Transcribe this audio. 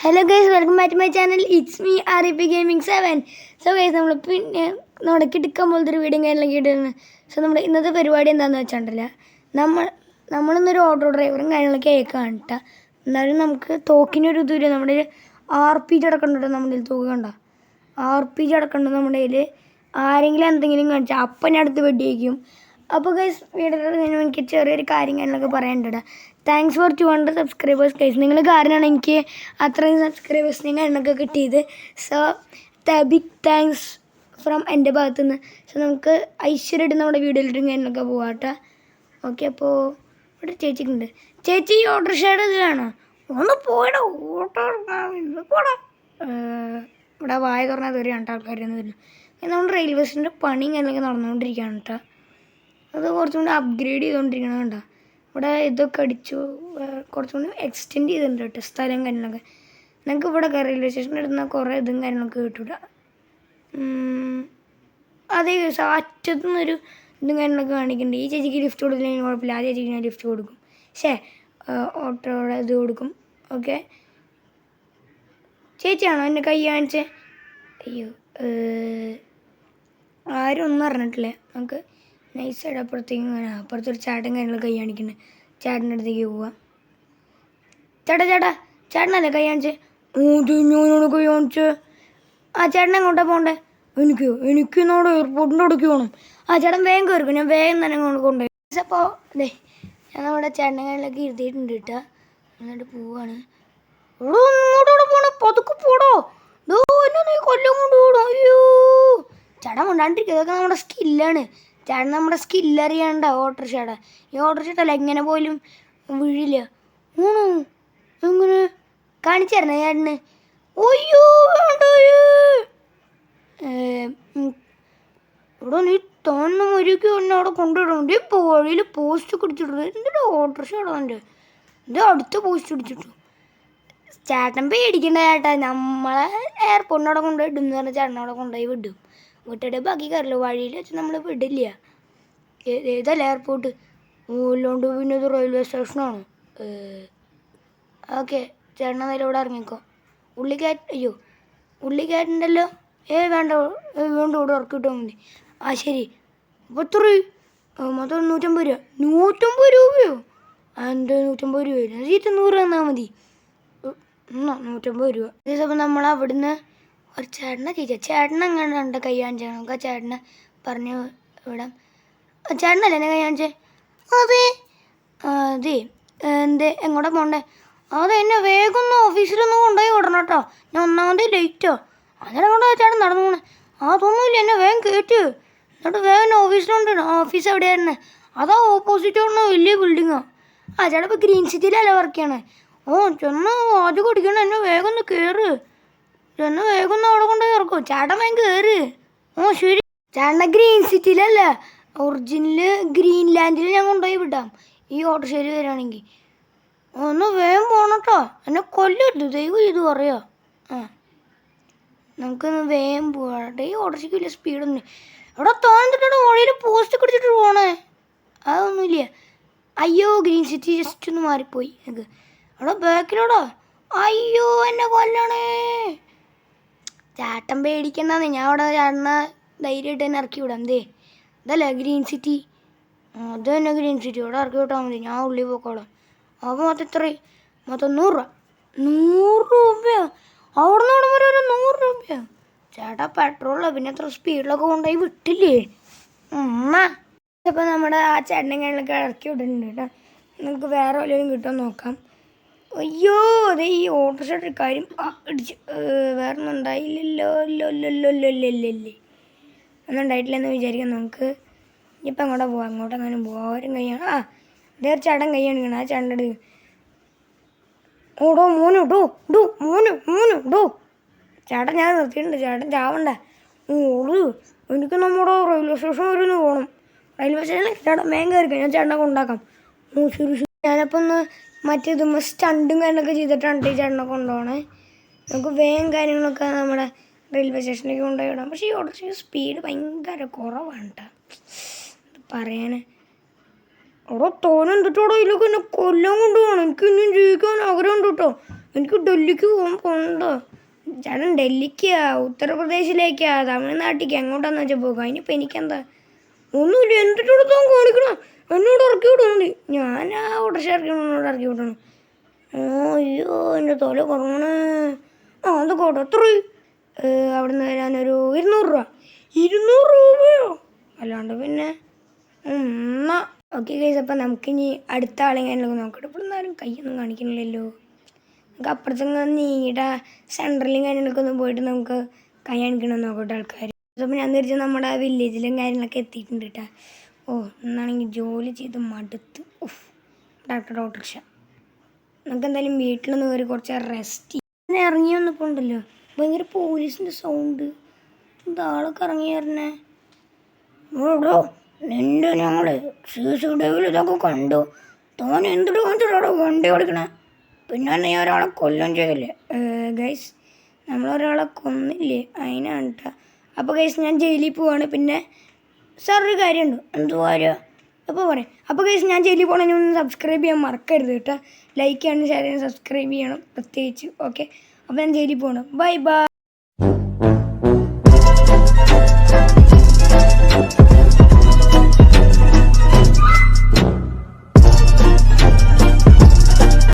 Hello guys, welcome back to my channel. It's me REP Gaming 7. So guys, നമ്മൾ പിന്നെ നടക്കി എടുക്കാൻ പോലത്തെ ഒരു വീഡിയോ കാര്യങ്ങളൊക്കെ ഇടുന്നത്. സോ നമ്മുടെ ഇന്നത്തെ പരിപാടി എന്താണെന്ന് വെച്ചിട്ടുണ്ടല്ല, നമ്മളിന്നൊരു ഓട്ടോ ഡ്രൈവറും കാര്യങ്ങളൊക്കെ അയക്കാൻ കേട്ടോ. എന്നാലും നമുക്ക് തോക്കിനൊരു ഇതുമില്ല. നമ്മുടെ ഒരു RPG അടക്കമുണ്ടോ നമ്മുടെ തോക്ക് കണ്ടോ? RPG അടക്കമുണ്ട് നമ്മുടെ കയ്യിൽ. ആരെങ്കിലും എന്തെങ്കിലും കാണിച്ചാൽ അപ്പം ഞാൻ അടുത്ത് വെടി വയ്ക്കും. അപ്പോൾ ഗൈസ്, വീഡിയോ എനിക്ക് ചെറിയൊരു കാര്യം കാര്യങ്ങളൊക്കെ പറയാനുണ്ട്. Thanks for 200 subscribers guys. നിങ്ങൾ കാരണമാണ് എനിക്ക് അത്രയും സബ്സ്ക്രൈബേഴ്സിനെ എന്നൊക്കെ കിട്ടിയത്. സോ ബിഗ് താങ്ക്സ് ഫ്രം എൻ്റെ ഭാഗത്തു നിന്ന്. സോ നമുക്ക് ഐശ്വര്യമായിട്ട് നമ്മുടെ വീഡിയോയിലിട്ടും കാര്യങ്ങളൊക്കെ പോകാം കേട്ടോ. ഓക്കെ, അപ്പോൾ ഇവിടെ ചേച്ചിക്കുണ്ട്. ചേച്ചി ഈ ഓട്ടോറിക്ഷയുടെ ഇത് വേണോ? ഒന്ന് പോയിടോ, ഓട്ടോ പോടാ. ഇവിടെ വായ തുറന്നാൽ കയറിയാണ് ആൾക്കാരൊന്നും വരുന്നു. നമ്മുടെ റെയിൽവേ സ്റ്റേഷൻ്റെ പണിയും കാര്യങ്ങളൊക്കെ നടന്നുകൊണ്ടിരിക്കുകയാണ് കേട്ടോ. അത് കുറച്ചും കൂടി അപ്ഗ്രേഡ് ചെയ്തുകൊണ്ടിരിക്കണം കേട്ടോ. ഇവിടെ ഇതൊക്കെ അടിച്ചു, കുറച്ചും കൂടി എക്സ്റ്റെൻഡ് ചെയ്തിട്ടുണ്ട് കേട്ടോ സ്ഥലം കാര്യങ്ങളൊക്കെ. ഞങ്ങൾക്ക് ഇവിടെ റെയിൽവേ സ്റ്റേഷൻ്റെ അടുത്ത് നിന്ന് കുറേ ഇതും കാര്യങ്ങളൊക്കെ കിട്ടൂല. അതേ ദിവസം അറ്റത്തു നിന്നൊരു ഇതും കാര്യങ്ങളൊക്കെ കാണിക്കുന്നുണ്ട്. ഈ ചേച്ചിക്ക് ലിഫ്റ്റ് കൊടുത്തില്ലെങ്കിൽ കുഴപ്പമില്ല, ആ ചേച്ചിക്ക് ഞാൻ ലിഫ്റ്റ് കൊടുക്കും. ഓട്ടോയുടെ ഇത് കൊടുക്കും. ഓക്കെ, ചേച്ചിയാണോ എൻ്റെ കൈ കാണിച്ചേ? അയ്യോ, ആരും ഒന്നും അറിഞ്ഞിട്ടില്ലേ. നമുക്ക് നൈസായിട്ട് അപ്പുറത്തൊരു ചേട്ടൻ കാര്യങ്ങളൊക്കെ കൈ കാണിക്കുന്നുണ്ട്. ചേട്ടൻ്റെ അടുത്തേക്ക് പോവാം. ചേട്ടനല്ലേ കൈ കാണിച്ചേ? ഞാനാണ് കൈ കാണിച്ചേ. ആ ചേട്ടൻ എങ്ങോട്ടാണ് പോകണ്ടേ? എനിക്ക് നമ്മുടെ എയർപോർട്ടിൻ്റെ അടുക്ക് പോകണം. ആ ചേട്ടൻ വേഗം കയറിക്കും, ഞാൻ വേഗം തന്നെ കൊണ്ടുപോയി. അപ്പോൾ അതെ, ഞാൻ നമ്മുടെ ചേട്ടൻ കാര്യങ്ങളൊക്കെ ഇരുത്തിയിട്ടുണ്ട് കേട്ടോ. എന്നിട്ട് പോവാണ്. ഇങ്ങോട്ടോടെ പോണേ, പതുക്കെ പോടോ. എന്നെ നീ കൊല്ലം കൊണ്ടുപോകണം. അയ്യോ, ചേട്ടൻ കൊണ്ടാണ്ടിരിക്കുക. ഇതൊക്കെ നമ്മുടെ സ്കില്ലാണ്. ചേട്ടൻ നമ്മുടെ സ്കില്ലറിയാണ്ട ഓട്ടോറിക്ഷയുടെ. ഈ ഓട്ടോറിക്ഷ എങ്ങനെ പോലും വീഴില്ല. എങ്ങനെ കാണിച്ചു തരണേ ചേട്ടന്? അയ്യോ വേണ്ട. ഇവിടെ നീ തന്നെ മരിക്കും, എന്നെ അവിടെ കൊണ്ടുവിടണം. ഇപ്പോൾ വഴിയിൽ പോസ്റ്റ് പിടിച്ചിട്ടു. എന്തിനാ ഓട്ടോറിക്ഷ ഇടാൻ്റെ? ഇത് അടുത്ത പോസ്റ്റ് പിടിച്ചിട്ടു. ചേട്ടൻ പേടിക്കണ്ട ചേട്ടാ, നമ്മളെ എയർപോർട്ടിനവിടെ കൊണ്ടുപോയി ഇടും എന്ന് പറഞ്ഞാൽ ചേട്ടനവിടെ കൊണ്ടുപോയി വിടും. വിട്ടിട്ട് ബാക്കി കയറില്ല, വഴിയിൽ വെച്ച് നമ്മൾ വിടില്ല. ഏതല്ല എയർപോർട്ട്? ഇല്ലാണ്ട് പിന്നെ ഇത് റെയിൽവേ സ്റ്റേഷനാണ്. ഓക്കെ, ചേട്ടൻ നേരം ഇവിടെ ഇറങ്ങിക്കോ. ഉള്ളിക്കയറ്റുണ്ടല്ലോ. വേണ്ട ഇവിടെ ഇറക്കിയിട്ടാൽ മതി. ആ ശരി. അപ്പോൾ എത്ര മൊത്തം? 150 രൂപ. 150 രൂപയോ? എൻ്റെ 150 രൂപ സീറ്റ് 100 തന്നാൽ മതി. 150 രൂപ. അപ്പോൾ നമ്മൾ അവിടുന്ന് ഒരു ചേട്ടനെ എങ്ങനെ ഉണ്ട് കൈ കാണിച്ചാൽ നമുക്ക് ആ ചേട്ടനെ പറഞ്ഞു വിടാം. ചേട്ടനല്ലേ എന്നെ കൈ കാണിച്ചേ? അതെ എങ്ങോട്ടാ പോകണ്ടേ? എന്നെ വേഗം ഒന്ന് ഓഫീസിലൊന്ന് കൊണ്ടുപോയി വിടണം കേട്ടോ. ഞാൻ ഒന്നാമത് ലേറ്റോ. അന്നേരം കൊണ്ട് ചേട്ടൻ നടന്നു പോണേ. അതൊന്നുമില്ല, എന്നെ വേഗം കയറ്റ്. എന്നിട്ട് വേഗം ഓഫീസിലുണ്ട്. ഓഫീസ് എവിടെയായിരുന്നു? അതാ ഓപ്പോസിറ്റ് ഉള്ള വലിയ ബിൽഡിങ്ങാണ്. ചേട്ടൻ ഇപ്പോൾ ഗ്രീൻ സിറ്റിയിലല്ലേ വർക്ക് ചെയ്യണേ? ചെന്ന് ആദ്യം കുടിക്കണം. എന്നെ വേഗം ഒന്ന് കയറ്. ചെന്ന് വേഗം ഒന്ന് അവിടെ കൊണ്ടുപോയി ഇറക്കും. ചേട്ടൻ വേഗം കയറ്. ശരി. ചേട്ടനെ ഗ്രീൻ സിറ്റിയിലല്ല, ഒറിജിനൽ ഗ്രീൻലാൻഡിൽ ഞാൻ കൊണ്ടുപോയി വിടാം ഈ ഓട്ടോറിക്ഷയിൽ വരികയാണെങ്കിൽ. ഒന്ന് വേഗം പോകണം കേട്ടോ, എന്നെ കൊല്ലരുത് ദൈവം ഇത് പറയാ. നമുക്കൊന്ന് വേഗം പോകട്ടെ. ഈ ഓട്ടോറിക്ഷയ്ക്ക് വലിയ സ്പീഡൊന്നും എവിടെ തോന്നിട്ടാണ് വഴിയിൽ പോസ്റ്റ് പിടിച്ചിട്ട് പോകണേ. അതൊന്നുമില്ല. അയ്യോ, ഗ്രീൻ സിറ്റി ജസ്റ്റ് ഒന്ന് മാറിപ്പോയി. എനിക്ക് അവിടെ ബാക്കിലോടോ. അയ്യോ, എന്നെ കൊല്ലണേ. ചേട്ടൻ പേടിക്കണ്ടെന്ന്. ഞാൻ അവിടെ ചേട്ടനെ ധൈര്യമായിട്ട് തന്നെ ഇറക്കി വിടാം. ഇതല്ലേ ഗ്രീൻ സിറ്റി? അത് തന്നെ ഗ്രീൻ സിറ്റി. ഇവിടെ ഇറക്കി വിട്ടാൽ മതി, ഞാൻ ഉള്ളിൽ പോക്കോളാം. അപ്പോൾ മൊത്തം എത്രയും? മൊത്തം 100 രൂപ. 100 രൂപയോ? അവിടെ നിന്ന് ഇവിടെ വരെ ഒരു 100 രൂപയോ? ചേട്ടാ പെട്രോളോ പിന്നെ എത്ര സ്പീഡിലൊക്കെ കൊണ്ടുപോയി വിട്ടില്ലേ? അപ്പോൾ നമ്മുടെ ആ ചേട്ടനെ കാര്യങ്ങളൊക്കെ ഇറക്കി വിടുന്നുണ്ട് കേട്ടോ. നിങ്ങൾക്ക് വേറെ വല്ലതും കിട്ടുമെന്ന് നോക്കാം. അയ്യോ, അതെ ഈ ഓട്ടോറിക്ഷയുടെ കാര്യം ഇടിച്ച് വേറെ ഒന്നും ഉണ്ടായില്ലല്ലോ. ഒന്നും ഉണ്ടായിട്ടില്ലെന്ന് വിചാരിക്കാം. നമുക്ക് ഇപ്പം അങ്ങോട്ടാ പോവാം. അങ്ങോട്ടെങ്ങാനും പോവാം. ഓരും കൈയാണ്. ഇതേ ചേട്ടൻ കൈ കാണിക്കണം. ആ ചേട്ടൻ്റെ അടുത്ത് മോനു ചേട്ടൻ ഞാൻ നിർത്തിയിട്ടുണ്ട്. ചേട്ടൻ ചാവണ്ട. എനിക്ക് നമ്മുടെ റെയിൽവേ സ്റ്റേഷൻ വരെ ഒന്ന് പോകണം. റെയിൽവേ സ്റ്റേഷനിൽ ചേട്ടൻ വേഗം കയറിക്കാം, ഞാൻ ചേട്ടനെ കൊണ്ടാക്കാം. ശരി. ഞാനപ്പോൾ ഒന്ന് മറ്റേതുമ്പോൾ സ്റ്റണ്ടും കാര്യങ്ങളൊക്കെ ചെയ്തിട്ടാണ് ഈ ചേട്ടനെ കൊണ്ടുപോകണേ. നമുക്ക് വേഗം കാര്യങ്ങളൊക്കെ നമ്മുടെ റെയിൽവേ സ്റ്റേഷനിലേക്ക് കൊണ്ടുപോയി വിടാം. പക്ഷേ ഈ ഓട്ടോറിക്ഷ സ്പീഡ് ഭയങ്കര കുറവാണ് കേട്ടോ പറയാൻ. അവിടെ തോനെന്തിട്ടോടോ ഇതിലൊക്കെ എന്നെ കൊല്ലം കൊണ്ടുപോകണം. എനിക്ക് ഇനിയും ജീവിക്കാൻ ആഗ്രഹമുണ്ട് കേട്ടോ. എനിക്ക് ഡൽഹിക്ക് പോകണ്ട. ചേട്ടൻ ഡൽഹിക്കാ, ഉത്തർപ്രദേശിലേക്കാ, തമിഴ്നാട്ടിലേക്ക് എങ്ങോട്ടാന്ന് വെച്ചാൽ പോകുക. അതിനിപ്പോൾ എനിക്കെന്താ? ഒന്നുമില്ല. എന്തിട്ടോടത്താൻ കാണിക്കണം. എന്നോട് ഇറക്കി വിടുന്നുണ്ട്. ഞാൻ ആ ഓട്ടർഷ ഇറക്കി വിടണം. അയ്യോ എൻ്റെ തൊല കുറങ്ങണേ. അതൊക്കെ ഓട്ടോ എത്ര അവിടെ നിന്ന് വരാനൊരു 200 രൂപ. 200 രൂപയോ? അല്ലാണ്ട് പിന്നെ എന്നാ ഓക്കെ ഗൈസ്. അപ്പം നമുക്കിനി അടുത്ത ആളെങ്ങനെയൊക്കെ നോക്കട്ടെ. ഇപ്പോൾ എന്നാലും കൈയൊന്നും കാണിക്കണില്ലല്ലോ. നമുക്ക് അപ്പുറത്തൊക്കെ നീങ്ങിയിട്ട് സെൻട്രലും കാര്യങ്ങളൊക്കെ ഒന്ന് പോയിട്ട് നമുക്ക് കൈ കാണിക്കണമെന്ന് നോക്കട്ടെ ആൾക്കാർ. അപ്പോൾ ഞാൻ തിരിച്ച് നമ്മുടെ വില്ലേജിലും കാര്യങ്ങളൊക്കെ എത്തിയിട്ടുണ്ട് കേട്ടോ. എന്നാണെങ്കിൽ ജോലി ചെയ്ത് മടുത്ത് ഡോക്ടർ ഓട്ടർഷ. നമുക്ക് എന്തായാലും വീട്ടിലൊന്ന് കയറി കുറച്ച് റെസ്റ്റ് ഇങ്ങനെ ഇറങ്ങി വന്നപ്പോൾ ഉണ്ടല്ലോ ഭയങ്കര പോലീസിൻ്റെ സൗണ്ട്. എന്താളൊക്കെ ഇറങ്ങി വരണേ. ഓടോ നിൻ്റെ ഞങ്ങൾ CCTV ഇതൊക്കെ കണ്ടു. തോൻ എന്തിട്ട് കാണിച്ചിട്ടോ വണ്ടി ഓടിക്കണേ. പിന്നെ നീ ഒരാളെ കൊല്ലും ചെയ്തില്ലേ? ഗൈസ് നമ്മളൊരാളെ കൊന്നില്ലേ, അതിനാണ് കേട്ടോ. അപ്പോൾ ഗൈസ് ഞാൻ ജയിലിൽ പോവാണ്. പിന്നെ സാർ ഒരു കാര്യമുണ്ട്. എന്ത് കാര്യം? അപ്പോൾ പറയാം. അപ്പോൾ ഗൈസ് ഞാൻ ജയിലിൽ പോകണമെങ്കിൽ ഒന്ന് സബ്സ്ക്രൈബ് ചെയ്യാൻ മറക്കരുത് കേട്ടോ. ലൈക്ക് ചെയ്യാനും ഷെയർ ചെയ്യാനും സബ്സ്ക്രൈബ് ചെയ്യണം പ്രത്യേകിച്ച്. ഓക്കെ, അപ്പോൾ ഞാൻ ജയിലിൽ പോകണം. Bye bye.